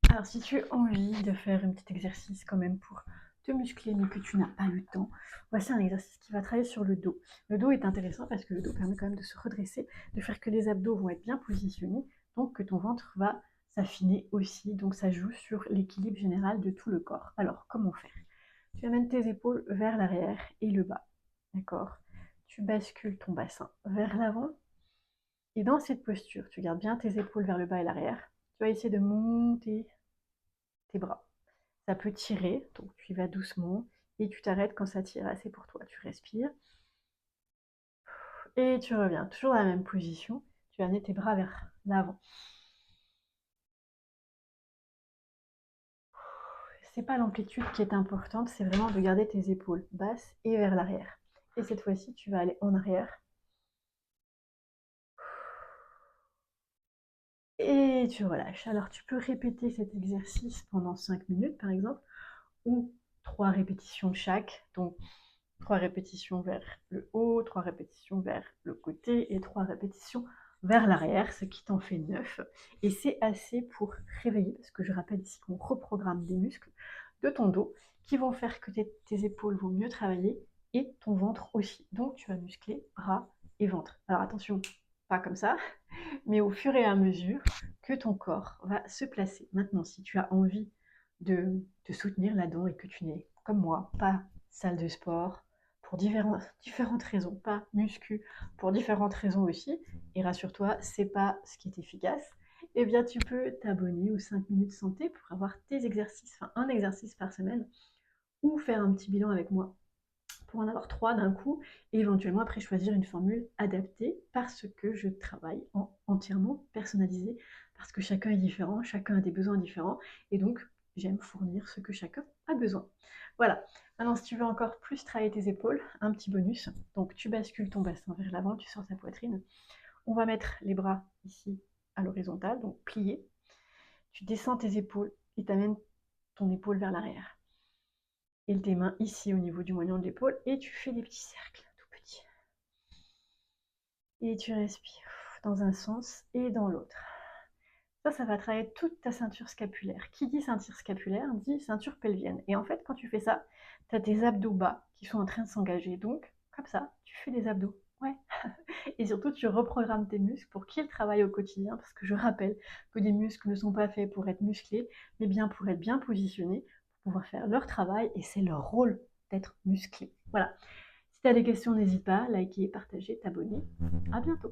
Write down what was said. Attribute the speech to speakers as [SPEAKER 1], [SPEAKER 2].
[SPEAKER 1] Alors, si tu as envie de faire un petit exercice quand même pour te muscler, mais que tu n'as pas le temps, voici un exercice qui va travailler sur le dos. Le dos est intéressant parce que le dos permet quand même de se redresser, de faire que les abdos vont être bien positionnés, donc que ton ventre va s'affiner aussi. Donc, ça joue sur l'équilibre général de tout le corps. Alors, comment faire? Tu amènes tes épaules vers l'arrière et le bas, d'accord? Tu bascules ton bassin vers l'avant. Et dans cette posture, tu gardes bien tes épaules vers le bas et l'arrière. Tu vas essayer de monter tes bras. Ça peut tirer, donc tu y vas doucement et tu t'arrêtes quand ça tire assez pour toi. Tu respires et tu reviens toujours dans la même position. Tu vas amener tes bras vers l'avant. C'est pas l'amplitude qui est importante, c'est vraiment de garder tes épaules basses et vers l'arrière. Et cette fois-ci, tu vas aller en arrière. Et tu relâches. Alors tu peux répéter cet exercice pendant 5 minutes par exemple, ou 3 répétitions de chaque. Donc 3 répétitions vers le haut, 3 répétitions vers le côté et 3 répétitions vers l'arrière, ce qui t'en fait 9. Et c'est assez pour réveiller, parce que je rappelle ici qu'on reprogramme des muscles de ton dos qui vont faire que tes épaules vont mieux travailler et ton ventre aussi. Donc tu vas muscler bras et ventre. Alors attention, pas comme ça, mais au fur et à mesure que ton corps va se placer. Maintenant, si tu as envie de te soutenir là-dedans et que tu n'es, comme moi, pas salle de sport, pour différentes raisons, pas muscu, pour différentes raisons aussi, et rassure-toi, c'est pas ce qui est efficace, eh bien tu peux t'abonner aux 5 minutes santé pour avoir tes exercices, enfin un exercice par semaine, ou faire un petit bilan avec moi pour en avoir 3 d'un coup, et éventuellement après choisir une formule adaptée parce que je travaille en entièrement personnalisé, parce que chacun est différent, chacun a des besoins différents, et donc j'aime fournir ce que chacun a besoin. Voilà. Maintenant, si tu veux encore plus travailler tes épaules, un petit bonus. Donc tu bascules ton bassin vers l'avant, tu sors ta poitrine. On va mettre les bras ici à l'horizontale, donc pliés. Tu descends tes épaules et tu amènes ton épaule vers l'arrière et tes mains ici au niveau du moignon de l'épaule et tu fais des petits cercles tout petits. Et tu respires dans un sens et dans l'autre. Ça va travailler toute ta ceinture scapulaire. Qui dit ceinture scapulaire dit ceinture pelvienne. Et en fait, quand tu fais ça, tu as tes abdos bas qui sont en train de s'engager. Donc, comme ça, tu fais des abdos. Ouais. Et surtout, tu reprogrammes tes muscles pour qu'ils travaillent au quotidien. Parce que je rappelle que des muscles ne sont pas faits pour être musclés, mais bien pour être bien positionnés, pour pouvoir faire leur travail. Et c'est leur rôle d'être musclés. Voilà. Si tu as des questions, n'hésite pas, liker, partager, t'abonner. À bientôt.